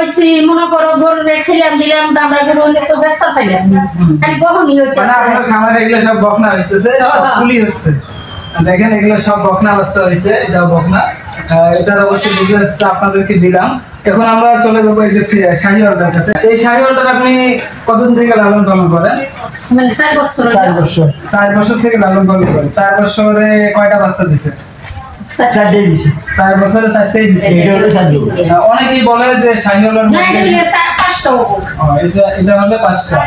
হইছি মনে করো গরু রেখেলাম দিলাম দামড়া গরু হলে তো ব্যস্ত পাইলাম খালি বহনি হইতে মানে আপনার খামারে এগুলো সব বকনা হইতেছে সব পুলি হচ্ছে দেখেন এগুলো সব বকনা অবস্থা হইছে এটা বকনা এটার অবশ্যই ডিটেইলসটা আপনাদেরকে দিলাম এখন আমরা চলে যাব এই যে শাহিওয়ালটার কাছে এই শাহিওয়ালটা আপনি কতদিন থেকে লালন পালন করেন মানে 4 বছর 4 বছর থেকে লালন পালন করেন 4 বছরে কয়টা বাচ্চা দিছে 4টা দিছে 4 বছরে 4টাই দিছে এটা হলো 4টা অনেকেই বলে যে শাহিওয়ালের না এটা 4-5টা হবে এটা হলো 5টা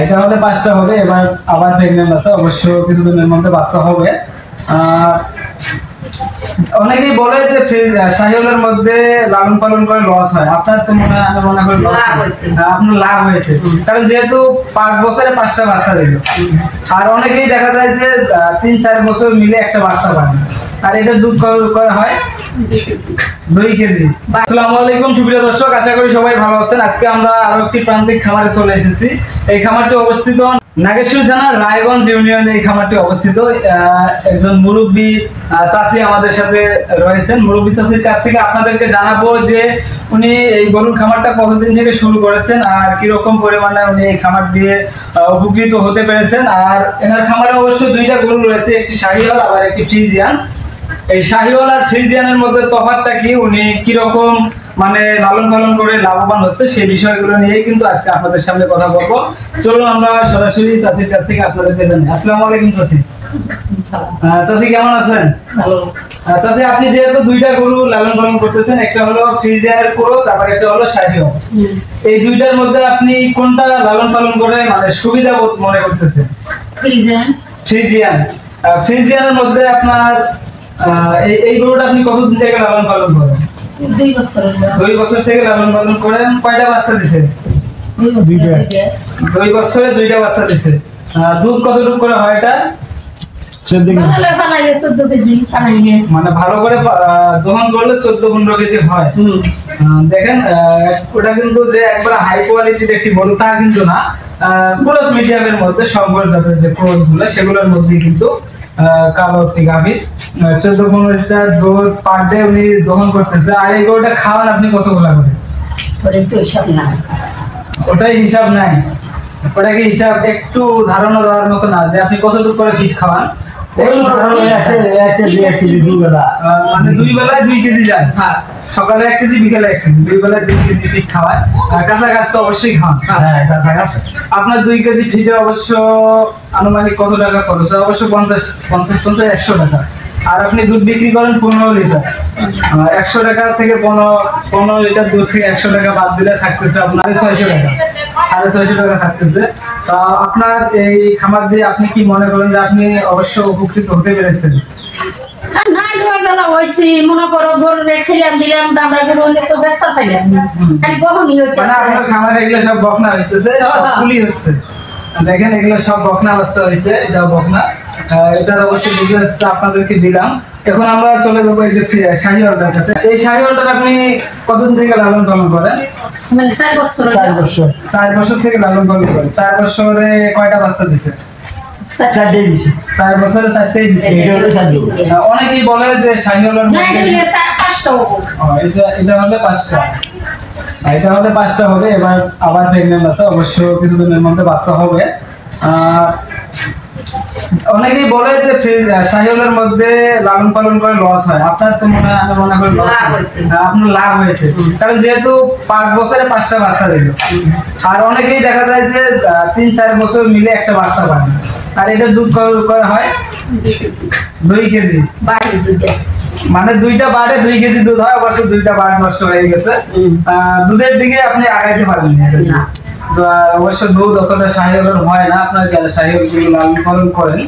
এটা হলে 5টা হবে এবার আবার প্রেগন্যান্ট আছে অবশ্য কিছুদিনের মধ্যে বাচ্চা হবে অনেকেই বলে যে শাহিওয়ালের মধ্যে লালন পালন করে লস হয় আপনার তো মনে হয় আমি মনে করি আপনার লাভ হয়েছে কারণ যেহেতু 5 বছরে 5টা বাচ্চা দিল আর অনেকেই দেখা যায় যে 3-4 বছর মিলে একটা বাচ্চা পায় আর এটা দুধ করা হয় 2 কেজি আসসালামু আলাইকুম সুপ্রিয় দর্শক আশা করি সবাই ভালো আছেন আজকে আমরা আরো একটি প্রান্তিক খামারে চলে এসেছি এই খামারটি অবস্থিত নাগেশ্বর থানার রায়গঞ্জ ইউনিয়নে এই খামারটি অবস্থিত একজন মুরব্বী চাচি আমাদের সাথে রয়েছেন মুরব্বী চাচির কাছ থেকে আপনাদেরকে জানাবো যে উনি এই গরুর খামারটা কতদিন থেকে শুরু করেছেন আর কি রকম পরিমাণে উনি এই খামার দিয়ে উপকৃত হতে পেরেছেন আর এনার খামারে অবশ্য 2টা গরু রয়েছে একটি শাহিওয়াল আর একটি ফ্রিজিয়ান এই শাহিওয়াল আর ফ্রিজিয়ানের মধ্যে তফাৎটা কি উনি কি রকম মানে লালন পালন করে লাভবান হচ্ছে সেই বিষয়গুলো নিয়ে কিন্তু আজকে আপনাদের সামনে কথা বলবো চলুন আমরা সরাসরি চাচির কাছ থেকে আপনাদেরকে জানি আসসালামু আলাইকুম চাচি চাচি কেমন আছেন ভালো চাচি আপনি যেহেতু 2টা গরু লালন পালন করতেছেন একটা হলো ফ্রিজিয়ানের ক্রস আবার একটা হলো শাহিওয়াল এই 2টার মধ্যে আপনি কোনটা লালন পালন করে মানে সুবিধাবোধ মনে করতেছেন ফ্রিজিয়ানের মধ্যে আপনার এই গরুটা আপনি কতদিন থেকে লালন পালন করেন 2 বছর থেকে লালন পালন করেন কয়টা বাচ্চা দিছে 2 বছরে 2টা বাচ্চা দিছে দুধ কতটুকু করে হয় এটা 14 কেজি মানে ভালো করে দহন করলে 14-15 কেজি হয় দেখেন ওটা কিন্তু যে একবার হাই কোয়ালিটির একটি গরু তা কিন্তু না ক্রস মিডিয়ামের মধ্যে শঙ্কর জাতের যে ক্রস গুলো সেগুলোর মধ্যে কিন্তু কালো একটি গাভী 14-15 লিটার দুধ পার ডে উনি দহন করতেছে আর এই গরুটা খাওয়ান আপনি কতগুলা করে ওটাই হিসাব নাই ওটা কি হিসাব একটু ধারণা দেওয়ার মতো না যে আপনি কতটুকু করে ফিট খাওয়ান মানে 2 বেলায় 2 কেজি যায় সকালে 1 কেজি বিকালে 1 কেজি 2 বেলায় 2 কেজি ফিট খাওয়ায় আর কাঁচা ঘাস তো অবশ্যই খাওয়ান আপনার 2 কেজি ফিটে অবশ্য আনুমানিক কত টাকা খরচ হয় অবশ্য 50-100 টাকা আর আপনি দুধ বিক্রি করেন 15 লিটার 100 টাকা থেকে 15 লিটার দুধ থেকে 100 টাকা বাদ দিলে থাকতেছে আপনার 600 টাকা 650 টাকা থাকতেছে আপনার এই খামার দিয়ে আপনি কি মনে করেন যে আপনি অবশ্য উপকৃত হতে পেরেছেন না ডোয়ালা হইছি মনে করো গরু রেখেলাম দিলাম দামড়া গরু হলে তো ব্যস্ত পাইলাম খালি বহনি হইতে মানে আপনার খামারে এগুলো সব বকনা হইতেছে সব পুলি হচ্ছে দেখেন এগুলো সব বকনা অবস্থা হইছে এটা বকনা এটার অবশ্যই ডিটেইলসটা আপনাদেরকে দিলাম এখন আমরা চলে যাব এই যে শাহিওয়ালটার কাছে এই শাহিওয়ালটা আপনি কতদিন থেকে লালন পালন করেন মানে 4 বছর 4 বছর থেকে লালন পালন করেন 4 বছরে কয়টা বাচ্চা দিছে 4টা দিছে 4 বছরে 4টাই দিছে এটা হলো 4টা অনেকেই বলে যে শাহিওয়ালের না এটা 4-5টা হবে এটা হলে 5টা এটা হলে 5টা হবে এবার আবার প্রেগন্যান্ট আছে অবশ্য কিছুদিনের মধ্যে বাচ্চা হবে অনেকেই বলে যে শাহিওয়ালের মধ্যে লালন পালন করে লস হয় আপনার তো মনে হয় আমি মনে করি আপনার লাভ হয়েছে কারণ যেহেতু 5 বছরে 5টা বাচ্চা দিল আর অনেকেই দেখা যায় যে 3-4 বছর মিলে একটা বাচ্চা পায় আর এটা দুধ করা হয় 2 কেজি মানে 2টা বাড়ে 2 কেজি দুধ হয় অবশ্য 2টা বাড় নষ্ট হয়ে গেছে দুধের দিকে আপনি আগাইতে পারবেন না অবশ্য দুধ অতটা শাহিওয়ালের হয় না আপনারা যারা শাহিওয়াল লালন পালন করেন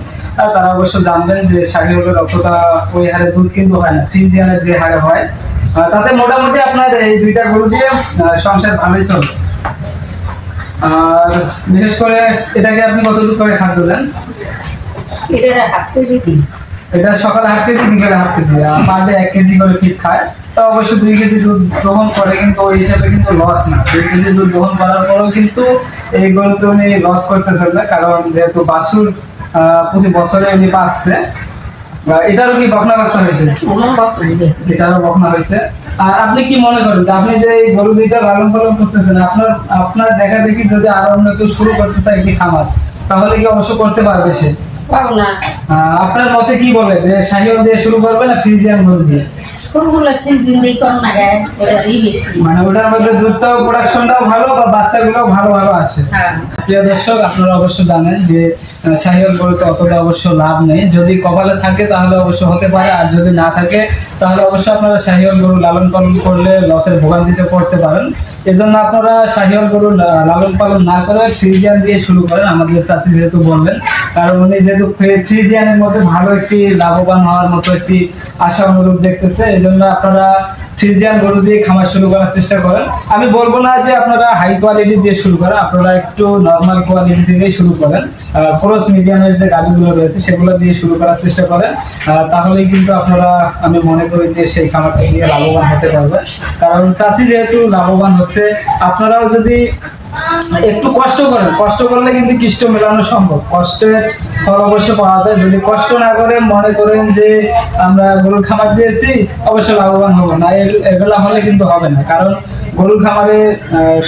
তারা অবশ্য জানবেন যে শাহিওয়ালের অতটা ওই হারে দুধ কিন্তু হয় না ফ্রিজিয়ানের যে হারে হয় তাতে মোটামুটি আপনার এই 2টা গরু দিয়ে সংসার ভালোই চলে আর বিশেষ করে এটাকে আপনি কতটুকু করে খাদ্য দেন এটা সকালে 1/2 কেজি বিকালে 1/2 কেজি আর পার ডে 1 কেজি করে ফিট খায় তো অবশ্য 2 কেজি দুধ গ্রহণ করে কিন্তু ওই হিসাবে কিন্তু লস না 2 কেজি দুধ গ্রহণ করার পরেও কিন্তু এই গরুতে উনি লস করতেছেন না কারণ যেহেতু বাছুর প্রতি বছরে উনি পাচ্ছে এটারও কি বকনা বাচ্চা হয়েছে? কোনো বকনা নেই। এটারও বকনা হয়েছে। আর আপনি কি মনে করেন যে আপনি যে এই গরু দুইটা লালন পালন করতেছেন, আপনার দেখা দেখি যদি আরো অন্য কেউ শুরু করতে চায় একটি খামার, তাহলে কি অবশ্য করতে পারবে সে? পাবো না। আপনার মতে কি বলে যে শাহিওয়াল দিয়ে শুরু করবে না ফ্রিজিয়ান গরু দিয়ে? গরুগুলো ফ্রিজিং দিয়ে কম না গায়ে, ওটারই বেশি। মানে ওটার মধ্যে দুধটাও প্রোডাকশনটাও ভালো বা বাচ্চাগুলোও ভালো ভালো আসে। হ্যাঁ। প্রিয় দর্শক, আপনারা অবশ্য জানেন যে শাহিওয়াল গরুতে অতটা অবশ্য লাভ নেই। যদি কপালে থাকে তাহলে অবশ্য হতে পারে, আর যদি না থাকে তাহলে অবশ্য আপনারা শাহিওয়াল গরু লালন পালন করলে লসের ভোগান্তিতে পড়তে পারেন। এজন্য আপনারা শাহিওয়াল গরু লালন পালন না করে ফ্রিজিয়ান দিয়ে শুরু করেন, আমাদের চাষি যেহেতু বললেন, কারণ উনি যেহেতু ফ্রিজিয়ানের মধ্যে ভালো একটি লাভবান হওয়ার মতো একটি আশা অনুরূপ দেখতেছে, এই জন্য আপনারা ফ্রিজিয়ান গরু দিয়ে খামার শুরু করার চেষ্টা করেন। আমি বলবো না যে আপনারা হাই কোয়ালিটি দিয়ে শুরু করেন, আপনারা একটু নর্মাল কোয়ালিটি থেকেই শুরু করেন, ক্রস মিডিয়ামের যে গাড়িগুলো রয়েছে সেগুলো দিয়ে শুরু করার চেষ্টা করেন। তাহলেই কিন্তু আপনারা, আমি মনে করি যে সেই খামারটা দিয়ে লাভবান হতে পারবেন। কারণ চাষি যেহেতু লাভবান হচ্ছে, আপনারাও যদি একটু কষ্ট করেন, কষ্ট করলে কিন্তু কৃষ্ট মেলানো সম্ভব। কষ্টের ফল অবশ্য পাওয়া যায়। যদি কষ্ট না করে মনে করেন যে আমরা গরুর খামার দিয়েছি অবশ্য লাভবান হবো না, এগুলা হলে কিন্তু হবে না। কারণ গরুর খামারে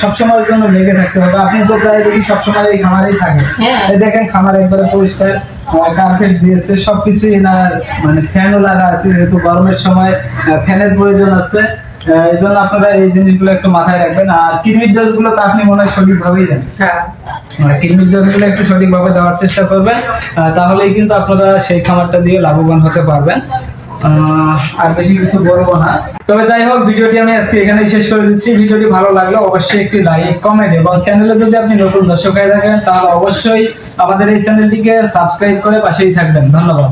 সবসময়ের জন্য লেগে থাকতে হবে। আপনি তো প্রায় দেখি সবসময় এই খামারেই থাকেন। এই দেখেন খামার একবারে পরিষ্কার, কার্পেট দিয়েছে, সবকিছুই না, মানে ফ্যানও লাগা আছে, যেহেতু গরমের সময় ফ্যানের প্রয়োজন আছে। এই জন্য আপনারা এই জিনিসগুলো একটু মাথায় রাখবেন। আর কৃমির ডোজ গুলো তো আপনি মনে হয় সঠিকভাবেই দেন। কৃমির ডোজ গুলো একটু সঠিকভাবে দেওয়ার চেষ্টা করবেন, তাহলেই কিন্তু আপনারা সেই খামারটা দিয়ে লাভবান হতে পারবেন। আর বেশি কিছু বলবো না। তবে যাই হোক, ভিডিওটি আমি আজকে এখানেই শেষ করে দিচ্ছি। ভিডিওটি ভালো লাগলে অবশ্যই একটি লাইক, কমেন্ট এবং চ্যানেলে যদি আপনি নতুন দর্শক হয়ে থাকেন তাহলে অবশ্যই আমাদের এই চ্যানেলটিকে সাবস্ক্রাইব করে পাশেই থাকবেন। ধন্যবাদ।